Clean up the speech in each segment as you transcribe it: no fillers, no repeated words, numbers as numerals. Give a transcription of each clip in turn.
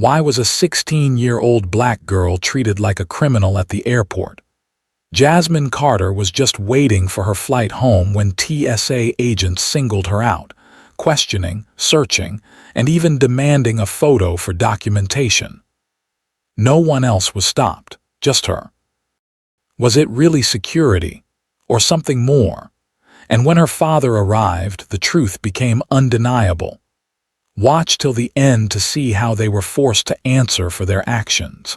Why was a 16-year-old black girl treated like a criminal at the airport? Jasmine Carter was just waiting for her flight home when TSA agents singled her out, questioning, searching, and even demanding a photo for documentation. No one else was stopped, just her. Was it really security, or something more? And when her father arrived, the truth became undeniable. Watch till the end to see how they were forced to answer for their actions.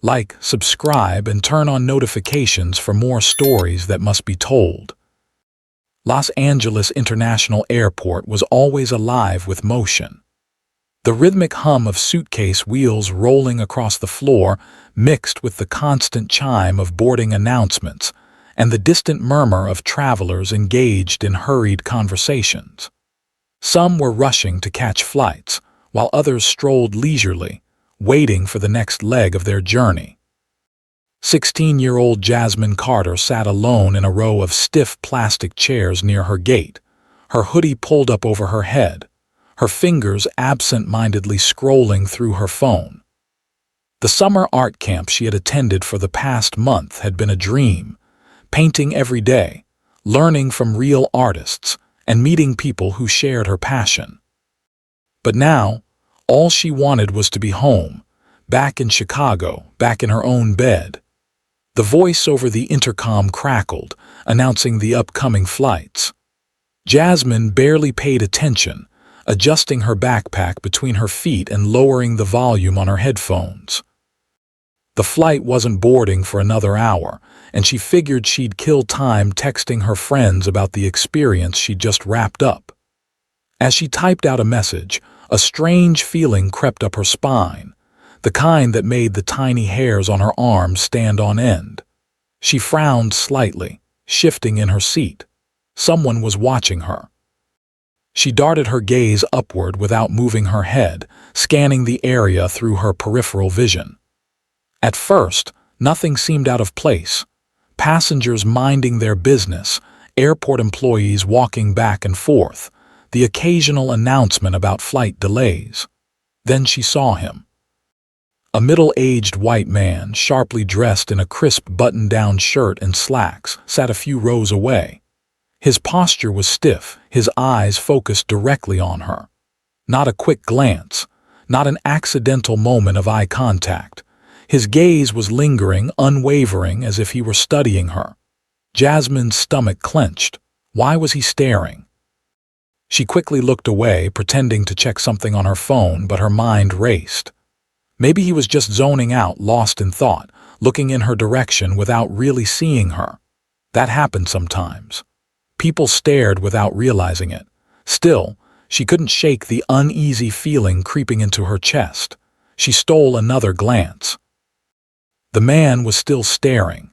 Like, subscribe, and turn on notifications for more stories that must be told. Los Angeles International Airport was always alive with motion. The rhythmic hum of suitcase wheels rolling across the floor mixed with the constant chime of boarding announcements and the distant murmur of travelers engaged in hurried conversations. Some were rushing to catch flights, while others strolled leisurely, waiting for the next leg of their journey. 16-year-old Jasmine Carter sat alone in a row of stiff plastic chairs near her gate, her hoodie pulled up over her head, her fingers absent-mindedly scrolling through her phone. The summer art camp she had attended for the past month had been a dream, painting every day, learning from real artists, and meeting people who shared her passion. But now, all she wanted was to be home, back in Chicago, back in her own bed. The voice over the intercom crackled, announcing the upcoming flights. Jasmine barely paid attention, adjusting her backpack between her feet and lowering the volume on her headphones. The flight wasn't boarding for another hour, and she figured she'd kill time texting her friends about the experience she'd just wrapped up. As she typed out a message, a strange feeling crept up her spine, the kind that made the tiny hairs on her arms stand on end. She frowned slightly, shifting in her seat. Someone was watching her. She darted her gaze upward without moving her head, scanning the area through her peripheral vision. At first, nothing seemed out of place. Passengers minding their business, airport employees walking back and forth, the occasional announcement about flight delays. Then she saw him. A middle-aged white man, sharply dressed in a crisp button-down shirt and slacks, sat a few rows away. His posture was stiff, his eyes focused directly on her. Not a quick glance, not an accidental moment of eye contact. His gaze was lingering, unwavering, as if he were studying her. Jasmine's stomach clenched. Why was he staring? She quickly looked away, pretending to check something on her phone, but her mind raced. Maybe he was just zoning out, lost in thought, looking in her direction without really seeing her. That happened sometimes. People stared without realizing it. Still, she couldn't shake the uneasy feeling creeping into her chest. She stole another glance. The man was still staring.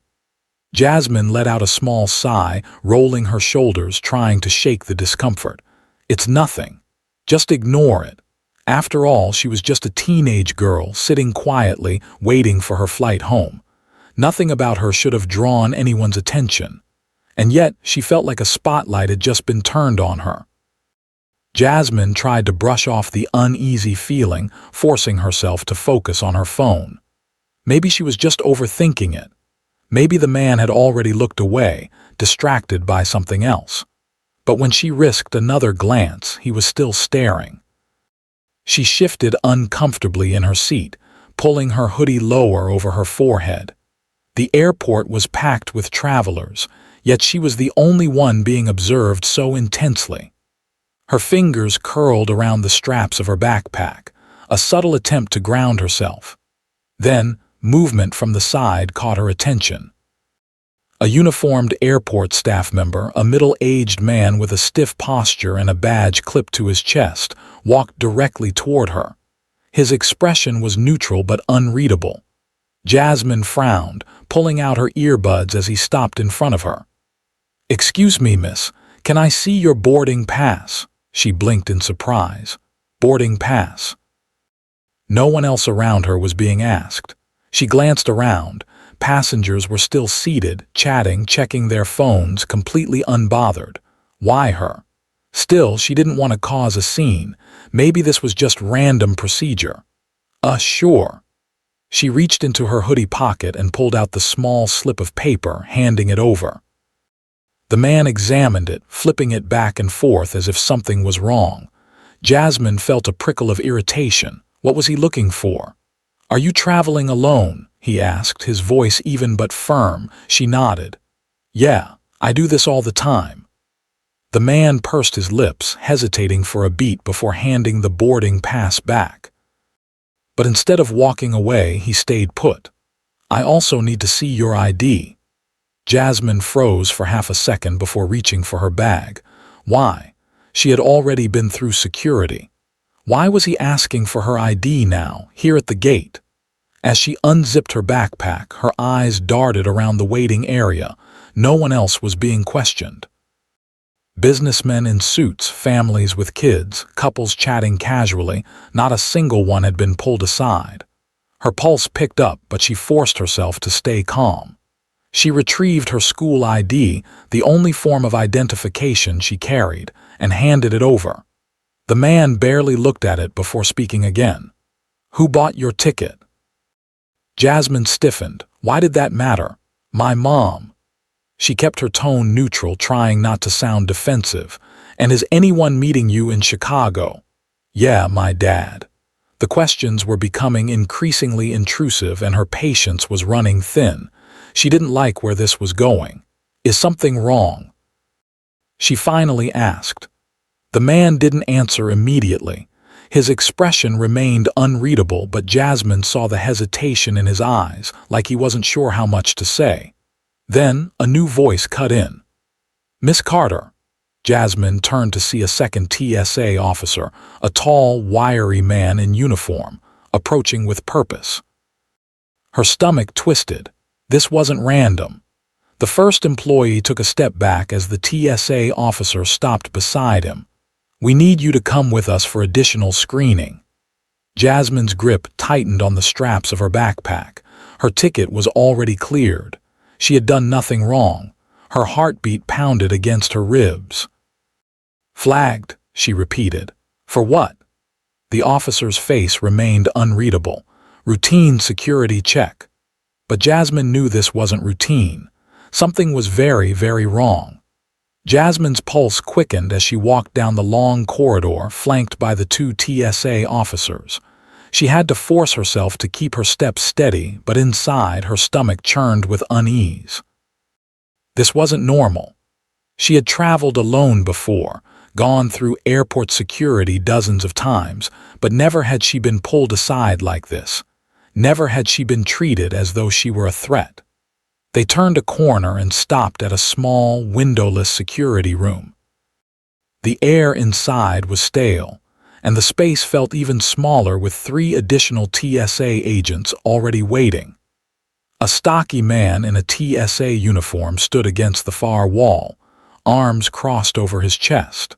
Jasmine let out a small sigh, rolling her shoulders, trying to shake the discomfort. It's nothing. Just ignore it. After all, she was just a teenage girl sitting quietly, waiting for her flight home. Nothing about her should have drawn anyone's attention. And yet, she felt like a spotlight had just been turned on her. Jasmine tried to brush off the uneasy feeling, forcing herself to focus on her phone. Maybe she was just overthinking it. Maybe the man had already looked away, distracted by something else. But when she risked another glance, he was still staring. She shifted uncomfortably in her seat, pulling her hoodie lower over her forehead. The airport was packed with travelers, yet she was the only one being observed so intensely. Her fingers curled around the straps of her backpack, a subtle attempt to ground herself. Then, movement from the side caught her attention. A uniformed airport staff member, a middle-aged man with a stiff posture and a badge clipped to his chest, walked directly toward her. His expression was neutral but unreadable. Jasmine frowned, pulling out her earbuds as he stopped in front of her. "Excuse me, miss, can I see your boarding pass?" She blinked in surprise. Boarding pass. No one else around her was being asked. She glanced around. Passengers were still seated, chatting, checking their phones, completely unbothered. Why her? Still, she didn't want to cause a scene. Maybe this was just random procedure. Sure." She reached into her hoodie pocket and pulled out the small slip of paper, handing it over. The man examined it, flipping it back and forth as if something was wrong. Jasmine felt a prickle of irritation. What was he looking for? "Are you traveling alone?" he asked, his voice even but firm. She nodded. "Yeah, I do this all the time." The man pursed his lips, hesitating for a beat before handing the boarding pass back. But instead of walking away, he stayed put. "I also need to see your ID." Jasmine froze for half a second before reaching for her bag. Why? She had already been through security. Why was he asking for her ID now, here at the gate? As she unzipped her backpack, her eyes darted around the waiting area. No one else was being questioned. Businessmen in suits, families with kids, couples chatting casually, not a single one had been pulled aside. Her pulse picked up, but she forced herself to stay calm. She retrieved her school ID, the only form of identification she carried, and handed it over. The man barely looked at it before speaking again. "Who bought your ticket?" Jasmine stiffened. Why did that matter? "My mom." She kept her tone neutral, trying not to sound defensive. "And is anyone meeting you in Chicago?" "Yeah, my dad." The questions were becoming increasingly intrusive and her patience was running thin. She didn't like where this was going. "Is something wrong?" she finally asked. The man didn't answer immediately. His expression remained unreadable, but Jasmine saw the hesitation in his eyes, like he wasn't sure how much to say. Then a new voice cut in. "Miss Carter." Jasmine turned to see a second TSA officer, a tall, wiry man in uniform, approaching with purpose. Her stomach twisted. This wasn't random. The first employee took a step back as the TSA officer stopped beside him. "We need you to come with us for additional screening." Jasmine's grip tightened on the straps of her backpack. Her ticket was already cleared. She had done nothing wrong. Her heartbeat pounded against her ribs. "Flagged," she repeated. "For what?" The officer's face remained unreadable. "Routine security check." But Jasmine knew this wasn't routine. Something was very, very wrong. Jasmine's pulse quickened as she walked down the long corridor flanked by the two TSA officers. She had to force herself to keep her steps steady, but inside her stomach churned with unease. This wasn't normal. She had traveled alone before, gone through airport security dozens of times, but never had she been pulled aside like this. Never had she been treated as though she were a threat. They turned a corner and stopped at a small, windowless security room. The air inside was stale, and the space felt even smaller with 3 additional TSA agents already waiting. A stocky man in a TSA uniform stood against the far wall, arms crossed over his chest.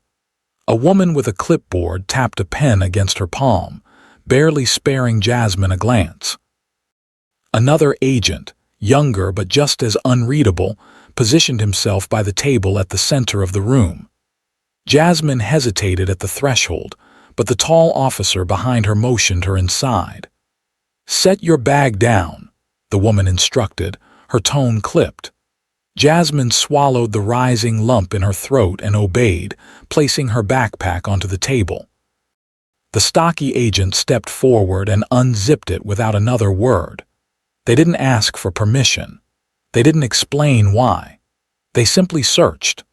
A woman with a clipboard tapped a pen against her palm, barely sparing Jasmine a glance. Another agent, younger but just as unreadable, positioned himself by the table at the center of the room. Jasmine hesitated at the threshold, but the tall officer behind her motioned her inside. "Set your bag down," the woman instructed, her tone clipped. Jasmine swallowed the rising lump in her throat and obeyed, placing her backpack onto the table. The stocky agent stepped forward and unzipped it without another word. They didn't ask for permission. They didn't explain why. They simply searched.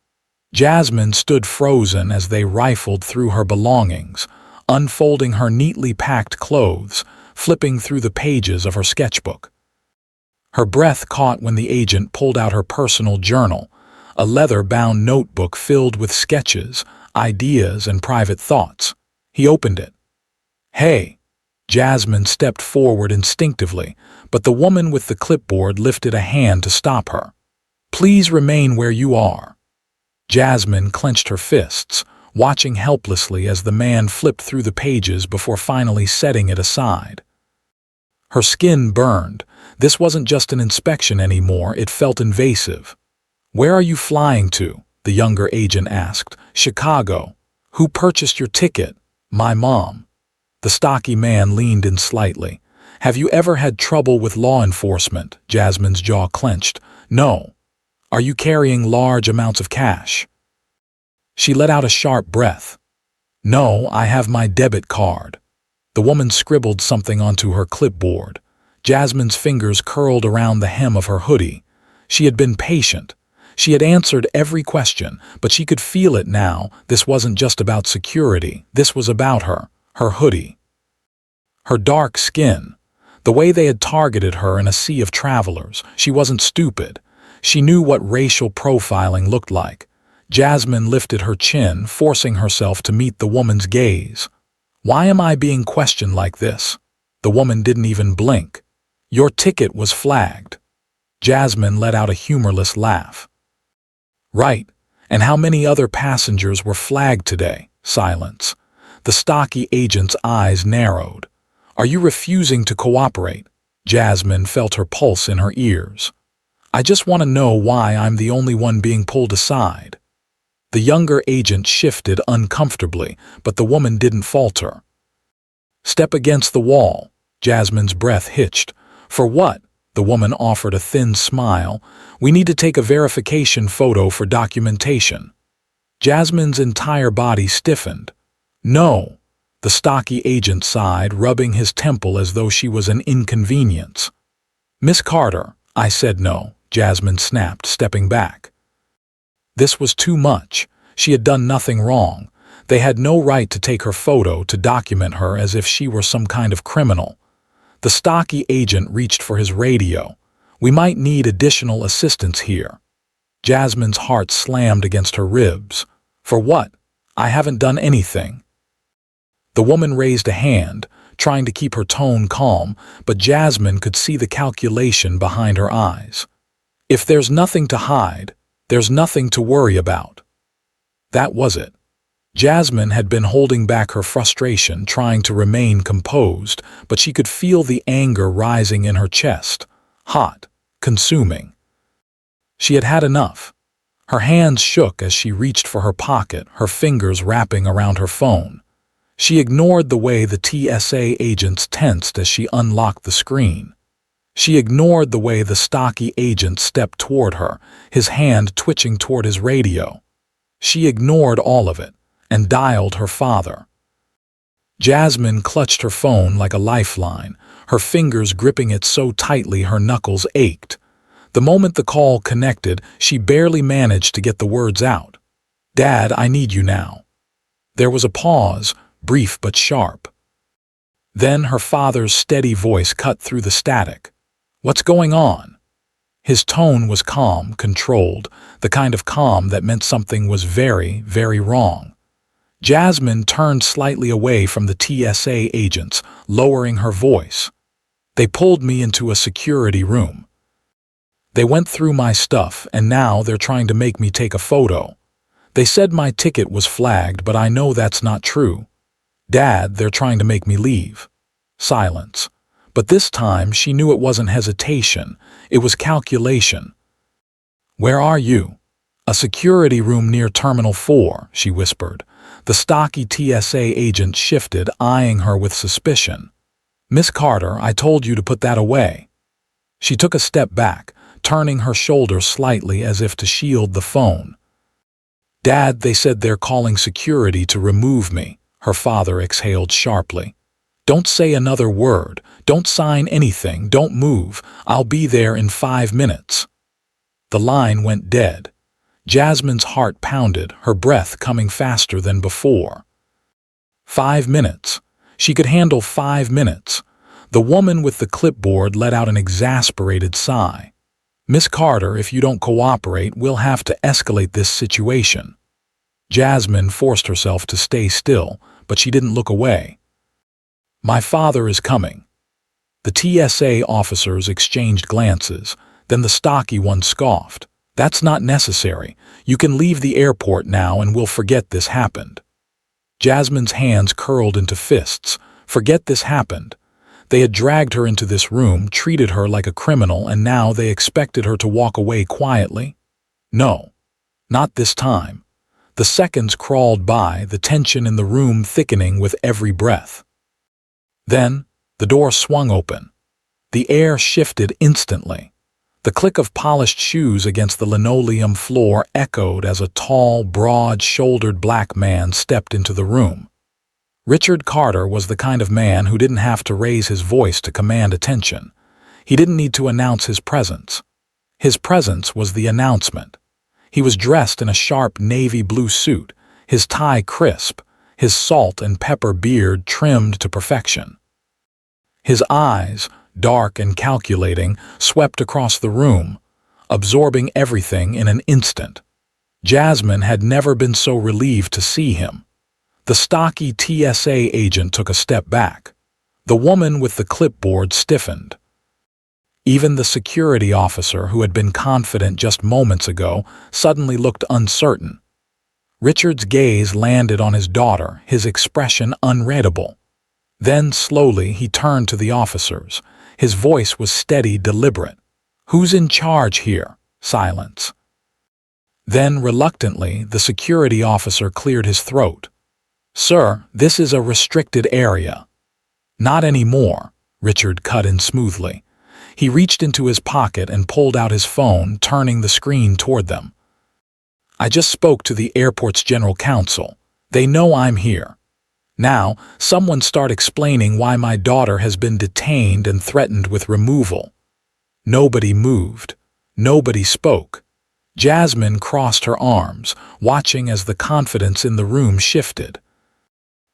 Jasmine stood frozen as they rifled through her belongings, unfolding her neatly packed clothes, flipping through the pages of her sketchbook. Her breath caught when the agent pulled out her personal journal, a leather-bound notebook filled with sketches, ideas, and private thoughts. He opened it. "Hey!" Jasmine stepped forward instinctively, but the woman with the clipboard lifted a hand to stop her. "Please remain where you are." Jasmine clenched her fists, watching helplessly as the man flipped through the pages before finally setting it aside. Her skin burned. This wasn't just an inspection anymore, it felt invasive. "Where are you flying to?" the younger agent asked. "Chicago." "Who purchased your ticket?" "My mom." The stocky man leaned in slightly. Have you ever had trouble with law enforcement? Jasmine's jaw clenched. No. Are you carrying large amounts of cash? She let out a sharp breath. No, I have my debit card. The woman scribbled something onto her clipboard. Jasmine's fingers curled around the hem of her hoodie. She had been patient. She had answered every question, but she could feel it now. This wasn't just about security. This was about her hoodie. Her dark skin. The way they had targeted her in a sea of travelers. She wasn't stupid. She knew what racial profiling looked like. Jasmine lifted her chin, forcing herself to meet the woman's gaze. Why am I being questioned like this? The woman didn't even blink. Your ticket was flagged. Jasmine let out a humorless laugh. Right, and how many other passengers were flagged today? Silence. The stocky agent's eyes narrowed. Are you refusing to cooperate? Jasmine felt her pulse in her ears. I just want to know why I'm the only one being pulled aside. The younger agent shifted uncomfortably, but the woman didn't falter. Step against the wall. Jasmine's breath hitched. For what? The woman offered a thin smile. We need to take a verification photo for documentation. Jasmine's entire body stiffened. No. The stocky agent sighed, rubbing his temple as though she was an inconvenience. Miss Carter, I said no, Jasmine snapped, stepping back. This was too much. She had done nothing wrong. They had no right to take her photo to document her as if she were some kind of criminal. The stocky agent reached for his radio. We might need additional assistance here. Jasmine's heart slammed against her ribs. For what? I haven't done anything. The woman raised a hand, trying to keep her tone calm, but Jasmine could see the calculation behind her eyes. If there's nothing to hide, there's nothing to worry about. That was it. Jasmine had been holding back her frustration, trying to remain composed, but she could feel the anger rising in her chest, hot, consuming. She had had enough. Her hands shook as she reached for her pocket, her fingers wrapping around her phone. She ignored the way the TSA agents tensed as she unlocked the screen. She ignored the way the stocky agent stepped toward her, his hand twitching toward his radio. She ignored all of it and dialed her father. Jasmine clutched her phone like a lifeline, her fingers gripping it so tightly her knuckles ached. The moment the call connected, she barely managed to get the words out. Dad, I need you now. There was a pause, brief but sharp. Then her father's steady voice cut through the static. What's going on? His tone was calm, controlled, the kind of calm that meant something was very, very wrong. Jasmine turned slightly away from the TSA agents, lowering her voice. They pulled me into a security room. They went through my stuff, and now they're trying to make me take a photo. They said my ticket was flagged, but I know that's not true. Dad, they're trying to make me leave. Silence. But this time she knew it wasn't hesitation, it was calculation. Where are you? A security room near Terminal 4, she whispered. The stocky TSA agent shifted, eyeing her with suspicion. Miss Carter, I told you to put that away. She took a step back, turning her shoulder slightly as if to shield the phone. Dad, they said they're calling security to remove me, her father exhaled sharply. Don't say another word, don't sign anything, don't move, I'll be there in 5 minutes. The line went dead. Jasmine's heart pounded, her breath coming faster than before. 5 minutes. She could handle 5 minutes. The woman with the clipboard let out an exasperated sigh. Miss Carter, if you don't cooperate, we'll have to escalate this situation. Jasmine forced herself to stay still, but she didn't look away. My father is coming. The TSA officers exchanged glances, then the stocky one scoffed. That's not necessary. You can leave the airport now and we'll forget this happened. Jasmine's hands curled into fists. Forget this happened. They had dragged her into this room, treated her like a criminal, and now they expected her to walk away quietly? No, not this time. The seconds crawled by, the tension in the room thickening with every breath. Then, the door swung open. The air shifted instantly. The click of polished shoes against the linoleum floor echoed as a tall, broad-shouldered black man stepped into the room. Richard Carter was the kind of man who didn't have to raise his voice to command attention. He didn't need to announce his presence. His presence was the announcement. He was dressed in a sharp navy blue suit, his tie crisp, his salt and pepper beard trimmed to perfection. His eyes, dark and calculating, swept across the room, absorbing everything in an instant. Jasmine had never been so relieved to see him. The stocky TSA agent took a step back. The woman with the clipboard stiffened. Even the security officer, who had been confident just moments ago, suddenly looked uncertain. Richard's gaze landed on his daughter, his expression unreadable. Then, slowly, he turned to the officers. His voice was steady, deliberate. "Who's in charge here?" Silence. Then, reluctantly, the security officer cleared his throat. "Sir, this is a restricted area." "Not anymore," Richard cut in smoothly. He reached into his pocket and pulled out his phone, turning the screen toward them. "I just spoke to the airport's general counsel. They know I'm here. Now, someone start explaining why my daughter has been detained and threatened with removal." Nobody moved. Nobody spoke. Jasmine crossed her arms, watching as the confidence in the room shifted.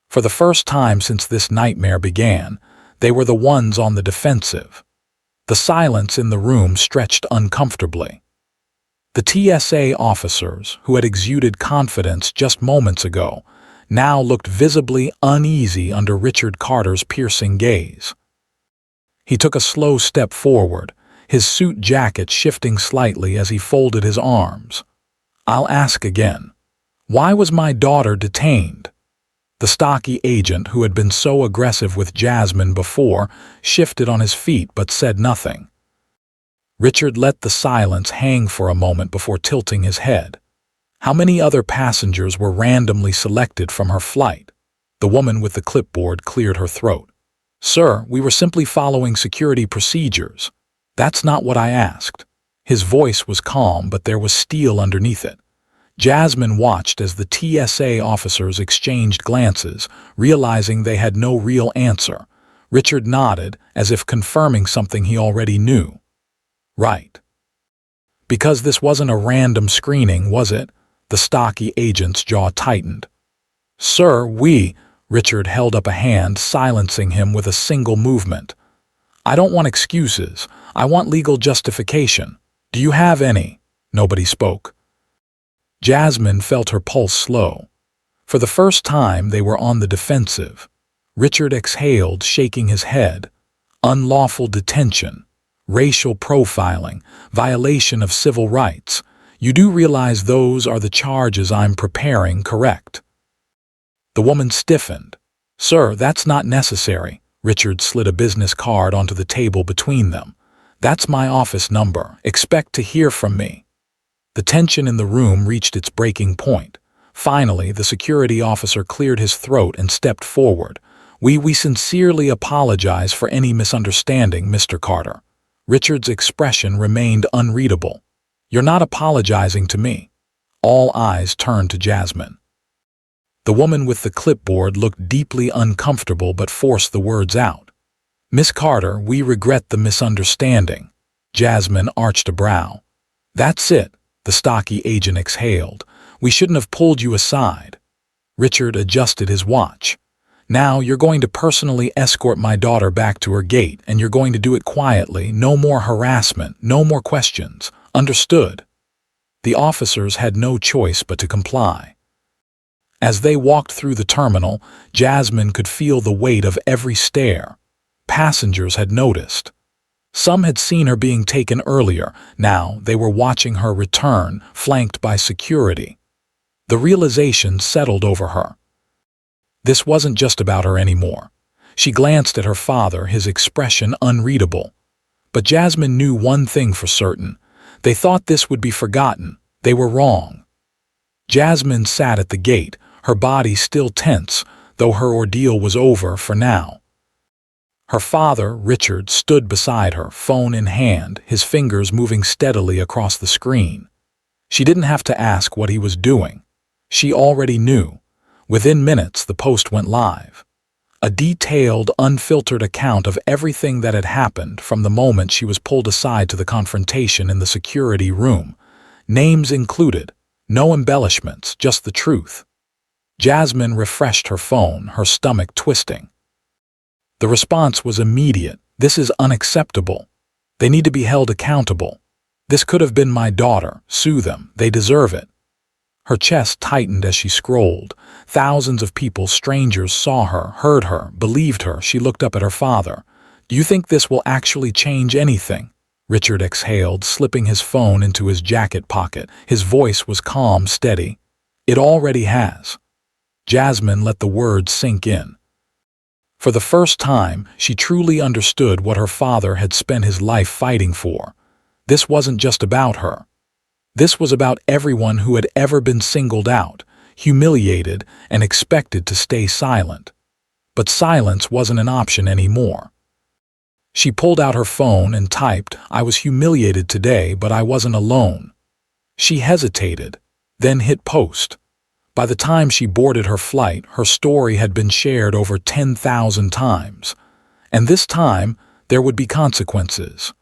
For the first time since this nightmare began, they were the ones on the defensive. The silence in the room stretched uncomfortably. The TSA officers, who had exuded confidence just moments ago, now looked visibly uneasy under Richard Carter's piercing gaze. He took a slow step forward, his suit jacket shifting slightly as he folded his arms. "I'll ask again. Why was my daughter detained?" The stocky agent, who had been so aggressive with Jasmine before, shifted on his feet but said nothing. Richard let the silence hang for a moment before tilting his head. How many other passengers were randomly selected from her flight? The woman with the clipboard cleared her throat. "Sir, we were simply following security procedures." "That's not what I asked." His voice was calm, but there was steel underneath it. Jasmine watched as the TSA officers exchanged glances, realizing they had no real answer. Richard nodded, as if confirming something he already knew. "Right." "Because this wasn't a random screening, was it?" The stocky agent's jaw tightened. "Sir, Richard held up a hand, silencing him with a single movement. "I don't want excuses. I want legal justification. Do you have any?" Nobody spoke. Jasmine felt her pulse slow. For the first time, they were on the defensive. Richard exhaled, shaking his head. "Unlawful detention. Racial profiling. Violation of civil rights. You do realize those are the charges I'm preparing, correct?" The woman stiffened. "Sir, that's not necessary." Richard slid a business card onto the table between them. "That's my office number. Expect to hear from me." The tension in the room reached its breaking point. Finally, the security officer cleared his throat and stepped forward. We sincerely apologize for any misunderstanding, Mr. Carter." Richard's expression remained unreadable. "You're not apologizing to me." All eyes turned to Jasmine. The woman with the clipboard looked deeply uncomfortable but forced the words out. "Miss Carter, we regret the misunderstanding." Jasmine arched a brow. "That's it," the stocky agent exhaled. "We shouldn't have pulled you aside." Richard adjusted his watch. "Now you're going to personally escort my daughter back to her gate, and you're going to do it quietly. No more harassment, no more questions. Understood?" The officers had no choice but to comply. As they walked through the terminal, Jasmine could feel the weight of every stare. Passengers had noticed. Some had seen her being taken earlier. Now they were watching her return, flanked by security. The realization settled over her. This wasn't just about her anymore. She glanced at her father, his expression unreadable. But Jasmine knew one thing for certain. They thought this would be forgotten. They were wrong. Jasmine sat at the gate, her body still tense, though her ordeal was over for now. Her father, Richard, stood beside her, phone in hand, his fingers moving steadily across the screen. She didn't have to ask what he was doing. She already knew. Within minutes, the post went live. A detailed, unfiltered account of everything that had happened from the moment she was pulled aside to the confrontation in the security room. Names included. No embellishments, just the truth. Jasmine refreshed her phone, her stomach twisting. The response was immediate. This is unacceptable. They need to be held accountable. This could have been my daughter. Sue them. They deserve it. Her chest tightened as she scrolled. Thousands of people, strangers, saw her, heard her, believed her. She looked up at her father. Do you think this will actually change anything? Richard exhaled, slipping his phone into his jacket pocket. His voice was calm, steady. It already has. Jasmine let the words sink in. For the first time, she truly understood what her father had spent his life fighting for. This wasn't just about her. This was about everyone who had ever been singled out, humiliated, and expected to stay silent. But silence wasn't an option anymore. She pulled out her phone and typed, "I was humiliated today, but I wasn't alone." She hesitated, then hit post. By the time she boarded her flight, her story had been shared over 10,000 times. And this time, there would be consequences.